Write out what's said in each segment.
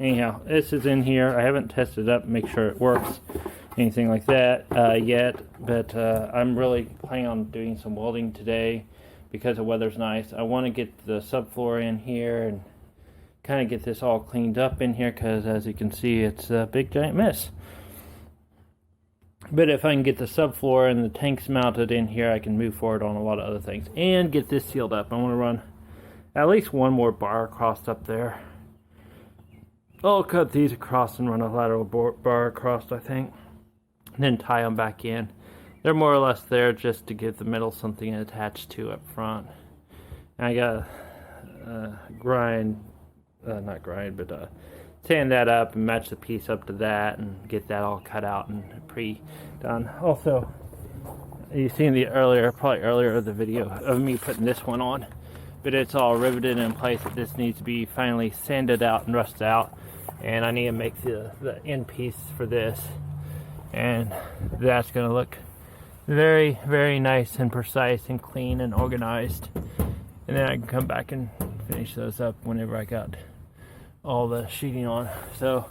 anyhow, this is in here. I haven't tested it up, make sure it works, anything like that yet, but I'm really planning on doing some welding today because the weather's nice. I want to get the subfloor in here and kind of get this all cleaned up in here, because as you can see, it's a big giant mess. But if I can get the subfloor and the tanks mounted in here, I can move forward on a lot of other things and get this sealed up. I want to run at least one more bar across up there. I'll cut these across and run a lateral bar across, I think, and then tie them back in. They're more or less there just to give the metal something attached to up front. And I got sand that up and match the piece up to that and get that all cut out and pre-done. Also, you've seen probably earlier of the video of me putting this one on, but it's all riveted in place. It just needs to be finally sanded out and rusted out, and I need to make the end piece for this, and that's going to look very, very nice and precise and clean and organized. And then I can come back and finish those up whenever I got all the sheeting on. So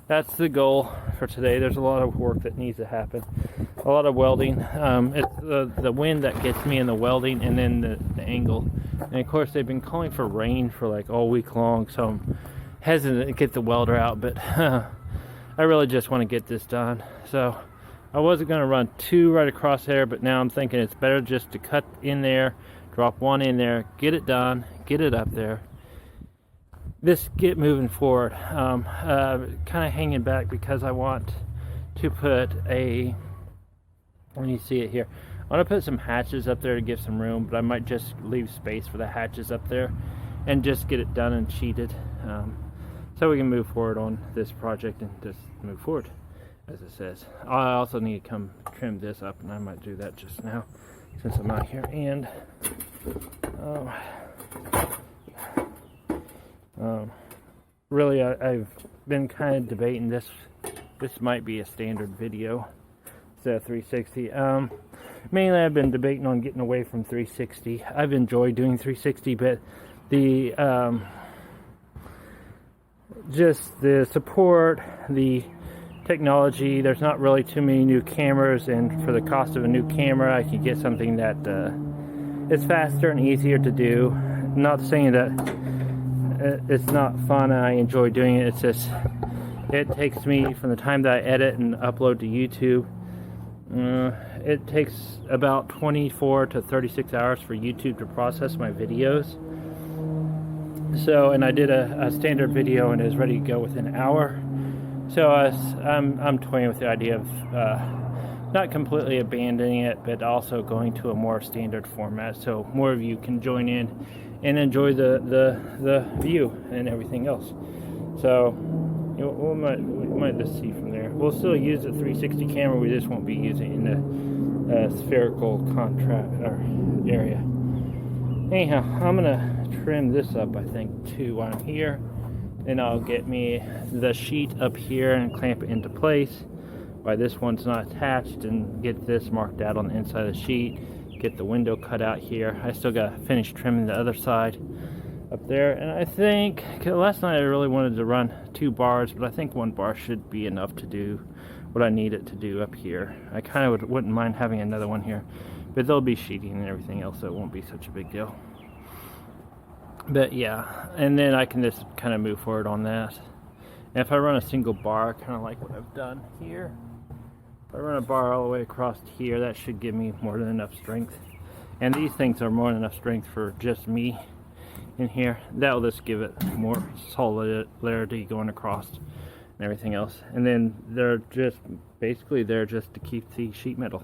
that's the goal for today. There's a lot of work that needs to happen, a lot of welding. It's the wind that gets me in the welding, and then the angle. And of course, they've been calling for rain for like all week long, so I'm hesitant to get the welder out, but I really just want to get this done. So I wasn't going to run two right across there, but now I'm thinking it's better just to cut in there, drop one in there, get it done, get it up there. Just get moving forward. Kind of hanging back because I want to put when you see it here, I want to put some hatches up there to give some room, but I might just leave space for the hatches up there and just get it done and sheeted, so we can move forward on this project and just move forward, as it says. I also need to come trim this up, and I might do that just now since I'm out here. And really, I've been kind of debating this might be a standard video instead of 360. Mainly I've been debating on getting away from 360. I've enjoyed doing 360, but the just the support, the technology, there's not really too many new cameras, and for the cost of a new camera, I can get something that is faster and easier to do. I'm not saying that it's not fun and I enjoy doing it. It's just, it takes me, from the time that I edit and upload to YouTube, it takes about 24 to 36 hours for YouTube to process my videos. So, and I did a standard video and it was ready to go within an hour. So I'm toying with the idea of not completely abandoning it, but also going to a more standard format, so more of you can join in and enjoy the view and everything else. So we might just see from there. We'll still use the 360 camera, we just won't be using it in the spherical contrast area. Anyhow, I'm gonna trim this up, I think, too, while I'm here. Then I'll get me the sheet up here and clamp it into place while this one's not attached, and get this marked out on the inside of the sheet. Get the window cut out here. I still gotta finish trimming the other side up there. And I think, last night I really wanted to run 2 bars, but I think 1 bar should be enough to do what I need it to do up here. I kind of wouldn't mind having another one here, but there'll be sheeting and everything else, so it won't be such a big deal. But yeah, and then I can just kind of move forward on that. And if I run a single bar, kind of like what I've done here, if I run a bar all the way across here, that should give me more than enough strength. And these things are more than enough strength for just me in here. That'll just give it more solidarity going across and everything else. And then they're just basically there just to keep the sheet metal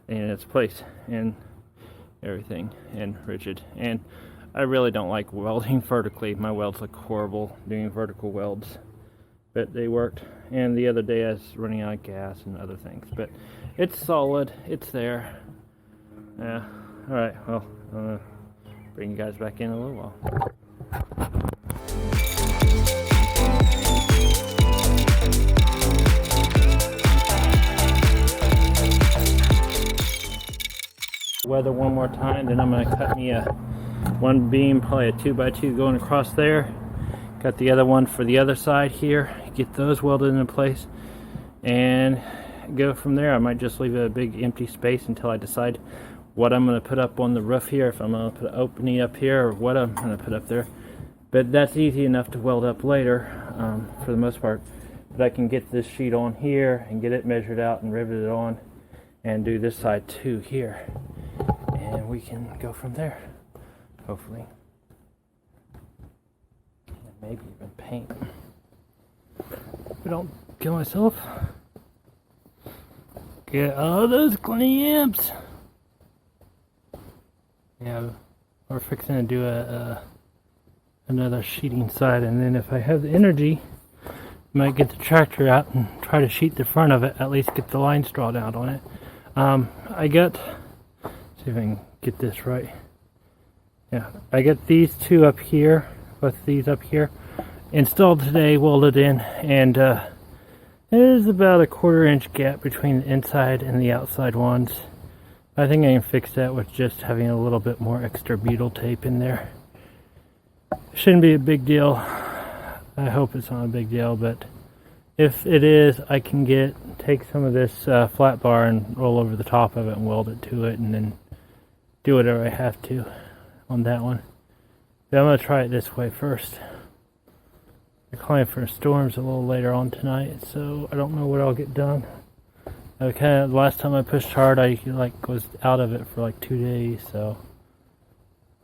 in its place and everything, and rigid. And I really don't like welding vertically. My welds look horrible doing vertical welds, but they worked. And the other day I was running out of gas and other things, but it's solid, it's there. Yeah. Alright, well, I'm gonna bring you guys back in a little while. Weather one more time, then I'm gonna cut me a 1 beam, probably a 2x2 going across there. Got the other one for the other side here. Get those welded into place and go from there. I might just leave a big empty space until I decide what I'm going to put up on the roof here, if I'm going to put an opening up here or what I'm going to put up there. But that's easy enough to weld up later for the most part. But I can get this sheet on here and get it measured out and riveted on and do this side too here. And we can go from there, hopefully. And maybe even paint. But don't kill myself. Get all those clamps. Yeah, we're fixing to do another sheeting side, and then if I have the energy, I might get the tractor out and try to sheet the front of it, at least get the lines drawn out on it. I got, see if I can get this right. Yeah, I got these two up here, both these up here, installed today, welded in, and there's about a 1/4 inch gap between the inside and the outside ones. I think I can fix that with just having a little bit more extra butyl tape in there. Shouldn't be a big deal. I hope it's not a big deal, but if it is, I can take some of this flat bar and roll over the top of it and weld it to it, and then do whatever I have to on that one. But I'm going to try it this way first. We're calling for storms a little later on tonight, so I don't know what I'll get done. The last time I pushed hard, I was out of it for like 2 days, so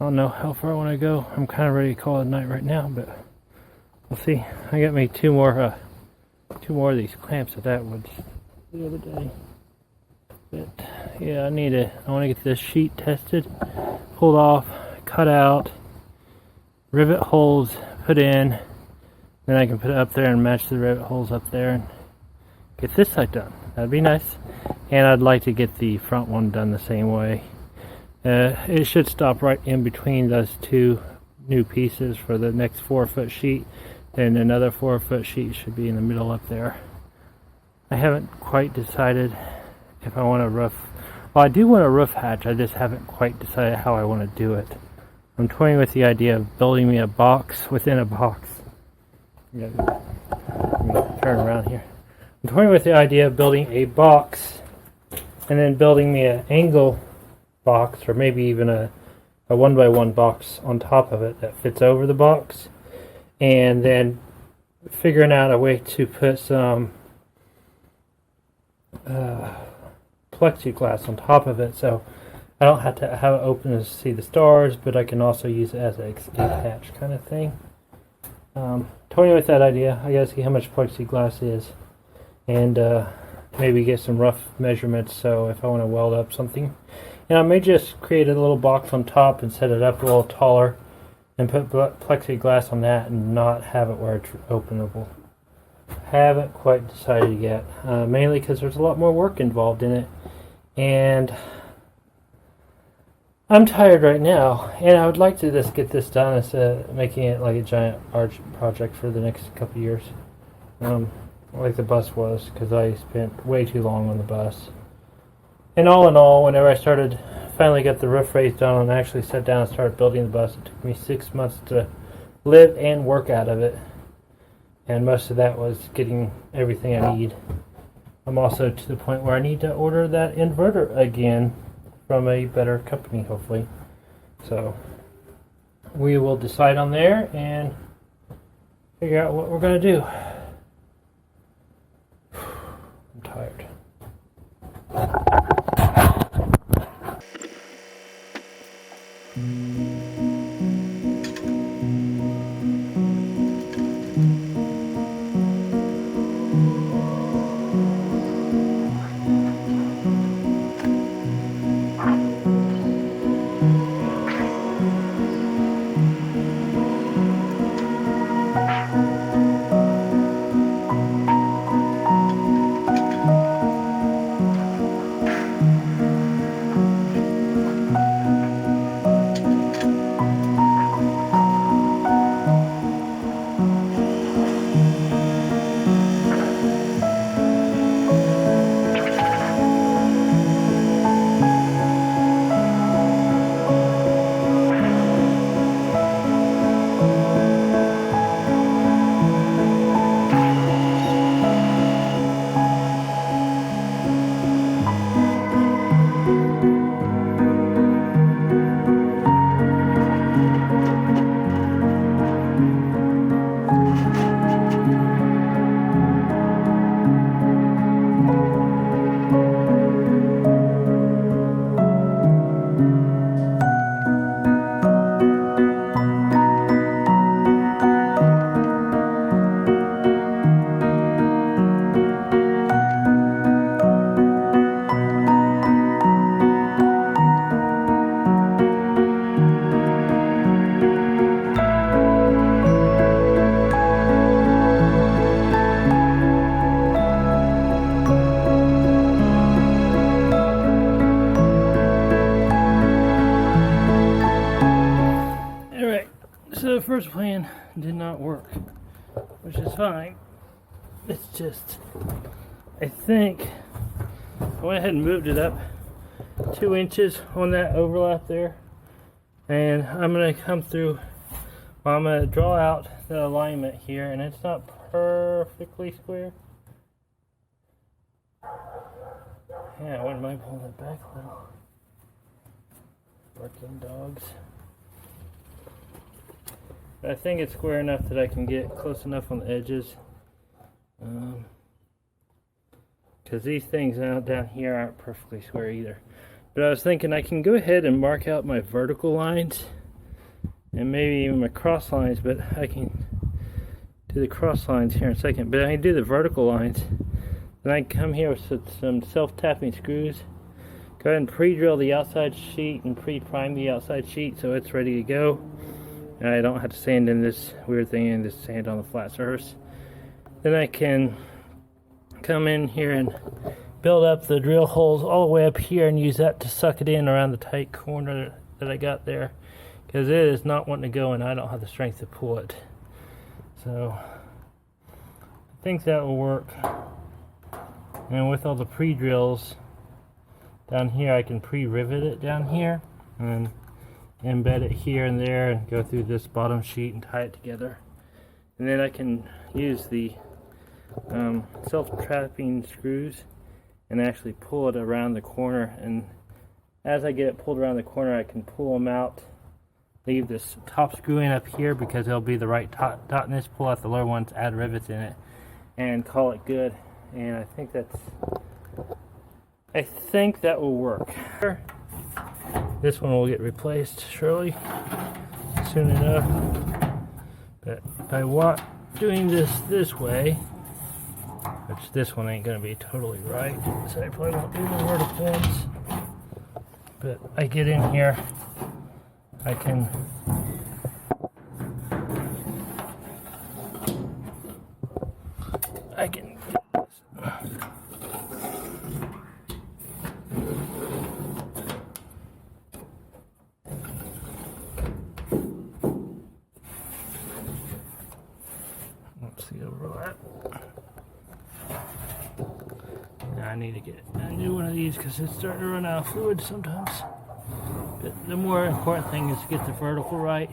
I don't know how far I want to go. I'm kind of ready to call it a night right now, but we'll see. I got me two more of these clamps at that wood the other day. But yeah, I want to get this sheet tested, pulled off, cut out, rivet holes put in, then I can put it up there and match the rivet holes up there and get this side done. That'd be nice. And I'd like to get the front one done the same way. It should stop right in between those two new pieces for the next 4-foot sheet. Then another 4-foot sheet should be in the middle up there. I haven't quite decided if I want a roof. Well, I do want a roof hatch. I just haven't quite decided how I want to do it. I'm toying with the idea of building me a box within a box. Let me turn around here. I'm toying with the idea of building a box and then building me an angle box, or maybe even a 1x1 box on top of it that fits over the box, and then figuring out a way to put some plexiglass on top of it, so I don't have to have it open to see the stars, but I can also use it as an escape hatch kind of thing. Toying with that idea. I gotta see how much plexiglass is, and maybe get some rough measurements, so if I want to weld up something. And I may just create a little box on top and set it up a little taller and put plexiglass on that and not have it where it's openable. Haven't quite decided yet, mainly because there's a lot more work involved in it, and I'm tired right now, and I would like to just get this done instead of making it like a giant arch project for the next couple of years, like the bus was, because I spent way too long on the bus. And all in all, whenever I finally got the roof raised done and actually sat down and started building the bus, it took me 6 months to live and work out of it. And most of that was getting everything I need. I'm also to the point where I need to order that inverter again from a better company, hopefully. So we will decide on there and figure out what we're going to do. I'm tired. first plan did not work, which is fine. It's just, I think I went ahead and moved it up 2 inches on that overlap there, and I'm going to come through. I'm going to draw out the alignment here, and it's not perfectly square. Yeah, I wouldn't mind pulling it back a little. Working dogs. But I think it's square enough that I can get close enough on the edges. Because these things out down here aren't perfectly square either. But I was thinking I can go ahead and mark out my vertical lines and maybe even my cross lines, but I can do the cross lines here in a second. But I can do the vertical lines. Then I can come here with some self-tapping screws. Go ahead and pre-drill the outside sheet and pre-prime the outside sheet so it's ready to go. And I don't have to sand in this weird thing and just sand on the flat surface. Then I can come in here and build up the drill holes all the way up here and use that to suck it in around the tight corner that I got there, because it is not wanting to go and I don't have the strength to pull it. So I think that will work. And with all the pre-drills down here, I can pre-rivet it down here and embed it here and there and go through this bottom sheet and tie it together. And then I can use the self-trapping screws and actually pull it around the corner, and as I get it pulled around the corner I can pull them out, leave this top screw in up here because it'll be the right tautness, pull out the lower ones, add rivets in it, and call it good. And I think that will work. This one will get replaced surely soon enough, but I want doing this way, which this one ain't gonna be totally right, so I probably won't do the vertical ones. But I get in here, I can let's see overlap. I need to get a new one of these because it's starting to run out of fluid sometimes. But the more important thing is to get the vertical right.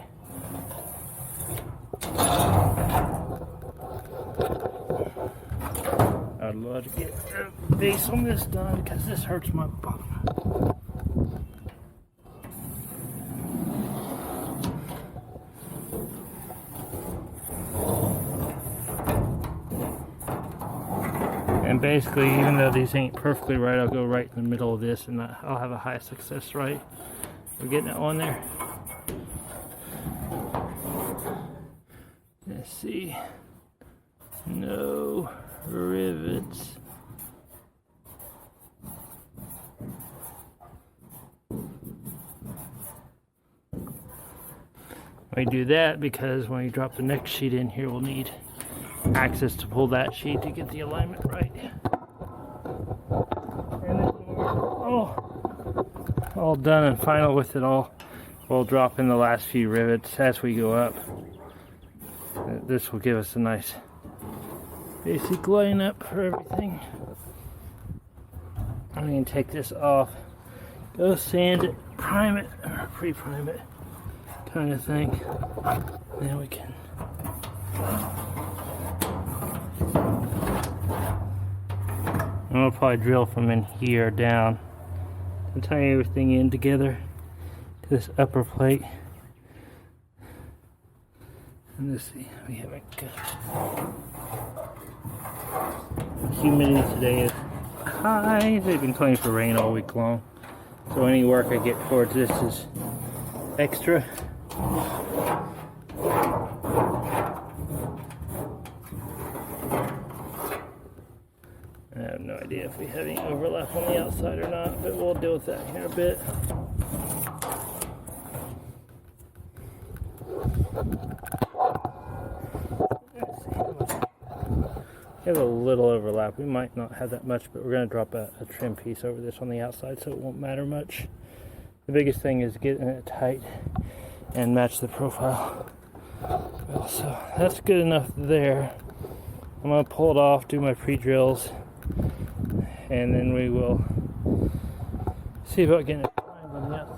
I'd love to get a base on this done because this hurts my bottom. And basically, even though these ain't perfectly right, I'll go right in the middle of this and I'll have a high success rate. We're getting it on there. Let's see. No rivets. We do that because when you drop the next sheet in here, we'll need access to pull that sheet to get the alignment right. And then all done and final with it all, we'll drop in the last few rivets as we go up. This will give us a nice basic lineup for everything. I'm going to take this off, go sand it, prime it, or pre-prime it kind of thing. Then we can I'll probably drill from in here down and tie everything in together to this upper plate. And let's see, we haven't got humidity today is high. They've been claiming for rain all week long, so any work I get towards this is extra. I have no idea if we have any overlap on the outside or not, but we'll deal with that here in a bit. We have a little overlap. We might not have that much, but we're going to drop a trim piece over this on the outside so it won't matter much. The biggest thing is getting it tight and match the profile. Well, so that's good enough there. I'm going to pull it off, do my pre-drills, and then we will see about getting it primed on the outside.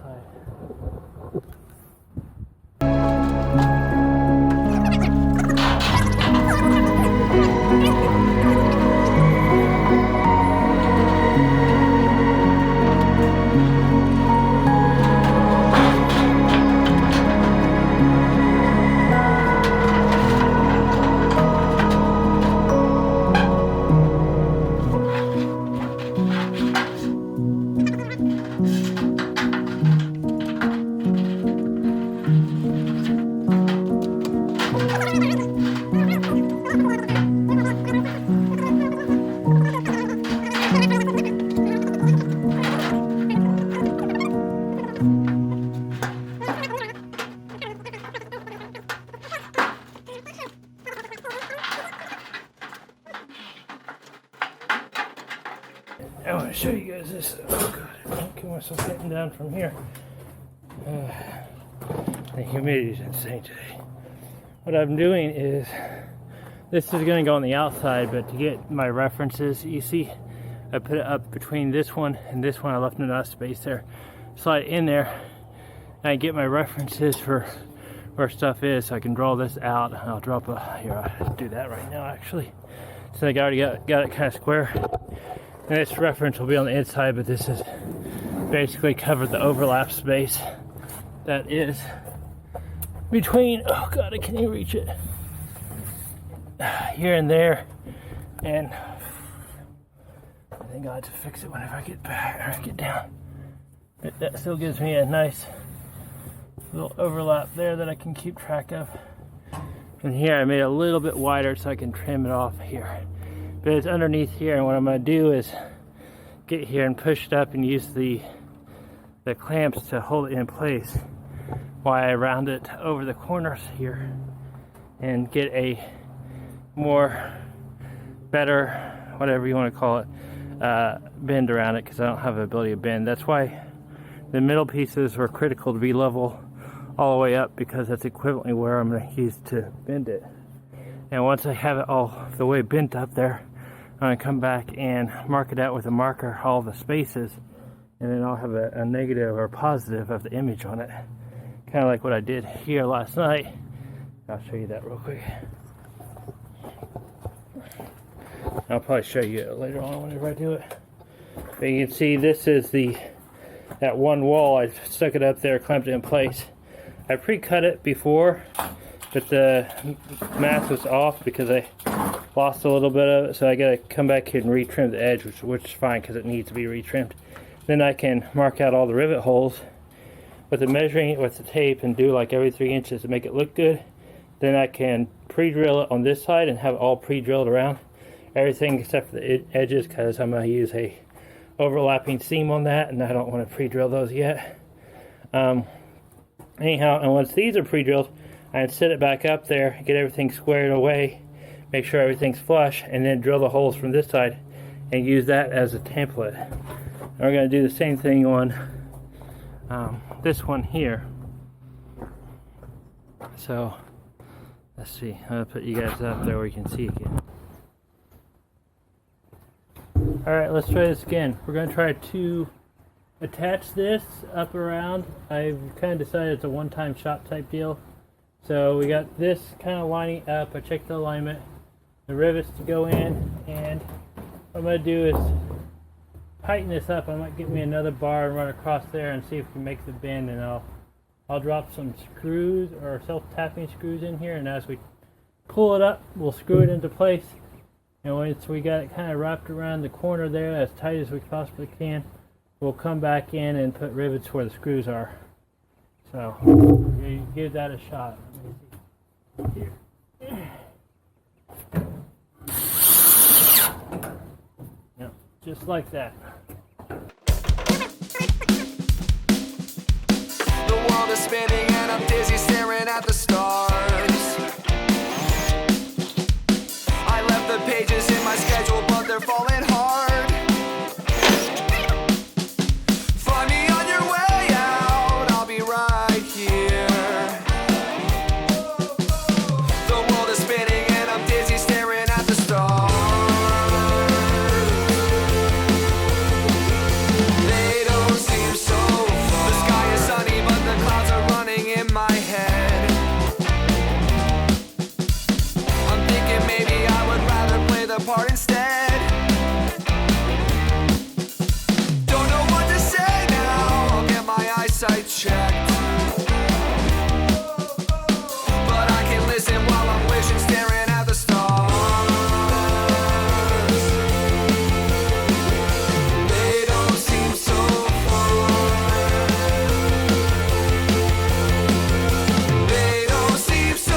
I want to show you guys this. Oh god, I can't kill myself getting down from here. The humidity is insane today. What I'm doing is, this is going to go on the outside, but to get my references, you see, I put it up between this one and this one. I left enough space there. Slide in there, and I get my references for where stuff is, so I can draw this out. I'll drop a, here, I'll do that right now actually. So I already got it kind of square. And this reference will be on the inside, but this is basically covered the overlap space that is between, oh god, I can't even reach it, here and there. And I think I'll have to fix it whenever I get back or I get down. But that still gives me a nice little overlap there that I can keep track of. And here I made it a little bit wider so I can trim it off here. But it's underneath here, and what I'm going to do is get here and push it up and use the clamps to hold it in place while I round it over the corners here and get a more better, whatever you want to call it, bend around it, because I don't have the ability to bend. That's why the middle pieces were critical to be level all the way up, because that's equivalently where I'm going to use to bend it. And once I have it all the way bent up there, I'm going to come back and mark it out with a marker, all the spaces, and then I'll have a negative or positive of the image on it. Kind of like what I did here last night. I'll show you that real quick. I'll probably show you it later on whenever I do it. But you can see this is that one wall. I stuck it up there, clamped it in place. I pre-cut it before, but the math was off because I lost a little bit of it, so I gotta come back here and retrim the edge, which is fine because it needs to be retrimmed. Then I can mark out all the rivet holes with the measuring with the tape and do like every 3 inches to make it look good. Then I can pre-drill it on this side and have it all pre-drilled around everything except for the edges, because I'm going to use a overlapping seam on that, and I don't want to pre-drill those yet. Anyhow, and once these are pre-drilled, I can set it back up there, get everything squared away, make sure everything's flush, and then drill the holes from this side and use that as a template. And we're going to do the same thing on this one here. So let's see, I'm going to put you guys up there where you can see again. Alright, let's try this again. We're going to try to attach this up around. I've kind of decided it's a one-time shot type deal. So we got this kind of lining up. I checked the alignment, the rivets to go in, and what I'm going to do is tighten this up. I might get me another bar and run across there and see if we can make the bend, and I'll drop some screws or self-tapping screws in here, and as we pull it up, we'll screw it into place. And once we got it kind of wrapped around the corner there as tight as we possibly can, we'll come back in and put rivets where the screws are. So you give that a shot. Here. Yep, just like that. The world is spinning and I'm dizzy staring at the stars. I left the pages in my schedule, but they're falling hard. Find me on your way out, I'll be right here. I checked. But I can't listen while I'm wishing, staring at the stars. They don't seem so far. They don't seem so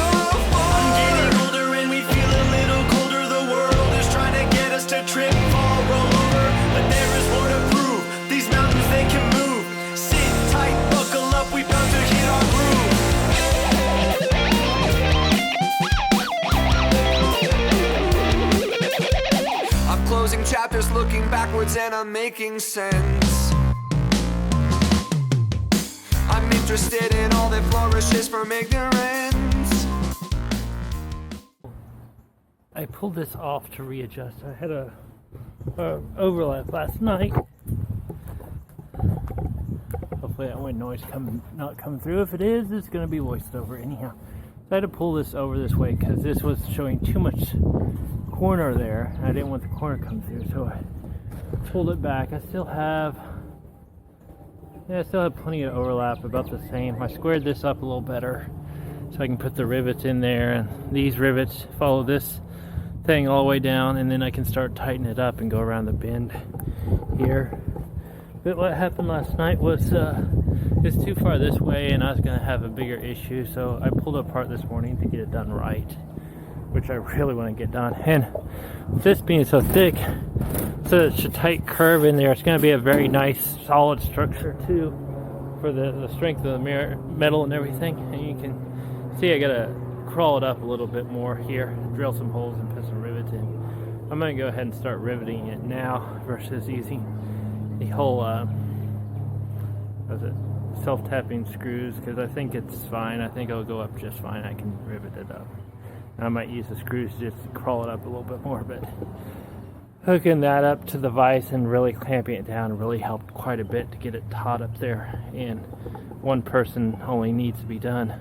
far. I'm getting older and we feel a little colder. The world is trying to get us to trip, fall, roll over. But there is more to prove. These mountains, they can move. Sit tight, buckle up, we bound to hit our groove. I'm closing chapters, looking backwards, and I'm making sense. I'm interested in all that flourishes from ignorance. I pulled this off to readjust. I had a overlap last night. Hopefully that white noise not come through. If it is, it's going to be voiced over anyhow. So I had to pull this over this way because this was showing too much corner there. I didn't want the corner to come through, so I pulled it back. I still have plenty of overlap, about the same. I squared this up a little better so I can put the rivets in there, and these rivets follow this thing all the way down, and then I can start tightening it up and go around the bend here. But what happened last night was it's too far this way, and I was going to have a bigger issue, so I pulled it apart this morning to get it done right, which I really want to get done. And this being so thick, so it's a tight curve in there, it's going to be a very nice solid structure too for the strength of the metal and everything. And you can see I got to crawl it up a little bit more here, drill some holes and put some rivets in. I'm going to go ahead and start riveting it now versus using the whole self-tapping screws, because I think it's fine. I think it'll go up just fine. I can rivet it up. I might use the screws just to crawl it up a little bit more, but hooking that up to the vise and really clamping it down really helped quite a bit to get it taut up there, and one person only needs to be done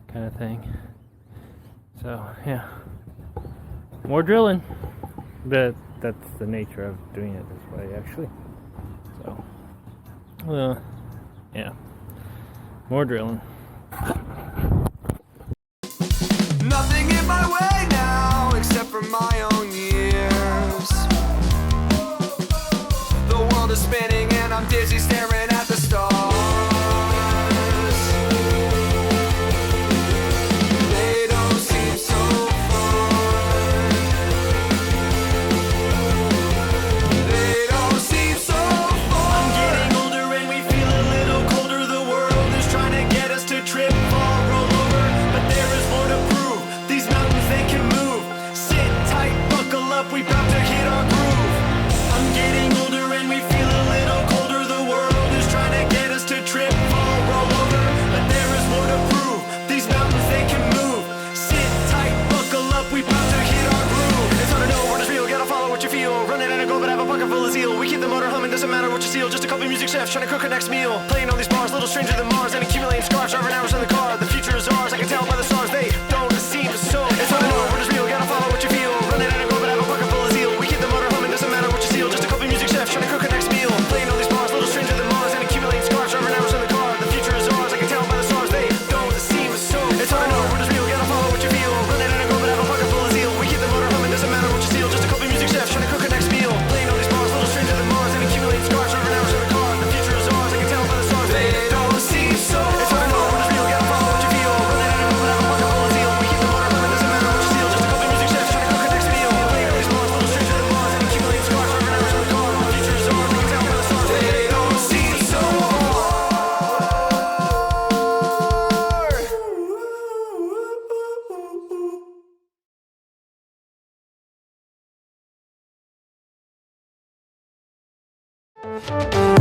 kind of thing. So yeah, more drilling, but that's the nature of doing it this way actually. So yeah, more drilling. Nothing in my way now except for my own years. The world is spinning and I'm dizzy staring at the stars. They don't seem so far. They don't seem so far. I'm getting older and we feel a little colder. The world is trying to get us to trip, fall, roll over. But there is more to prove. These mountains, they can move. Sit tight, buckle up, we bound to hit our groove. I'm getting older and we feel a little colder. The world is trying to get us to trip, fall, roll over. But there is more to prove. These mountains, they can move. Sit tight, buckle up, we bound to hit our groove. It's hard to know what is real, gotta follow what you feel. Run it and go, but have a bucket full of zeal. We keep the motor humming, doesn't matter what you steal. Just a couple music chefs trying to cook our next meal. Playing all these bars, little stranger than Mars. And accumulating scars, driving hours in the car. The future is ours, I can tell by the stars. They don't seem so. It's hard to know what is real, gotta follow what you feel. Run it and go, but have a bucket full of zeal. We keep the motor humming, doesn't matter what you steal. Just a couple music chefs trying to cook our next meal. Playing all these bars, little stranger than Mars. And accumulating scars, driving hours in the car. The future is ours, I can tell by the stars. They don't seem so. It's hard to know what is real, gotta follow what you feel. Run it and go, but have a bucket full of zeal. We keep the motor humming, doesn't matter what you steal. Just a couple music chefs trying to cook our next meal. Playing all these bars, little stranger than Mars. And accumulating scars, driving hours in the car. The future is ours, I can tell by the stars. They don't seem so. It's hard to know what is real, gotta follow what you feel. Run it and go, but have a bucket full of zeal. We keep the motor humming, doesn't matter what you steal. Just a couple music chefs trying to cook our next meal. Playing all these bars, little stranger than Mars. And accumulating scars, driving hours in the car. The future is ours, I can tell by the stars. They don't seem so. We'll be right back.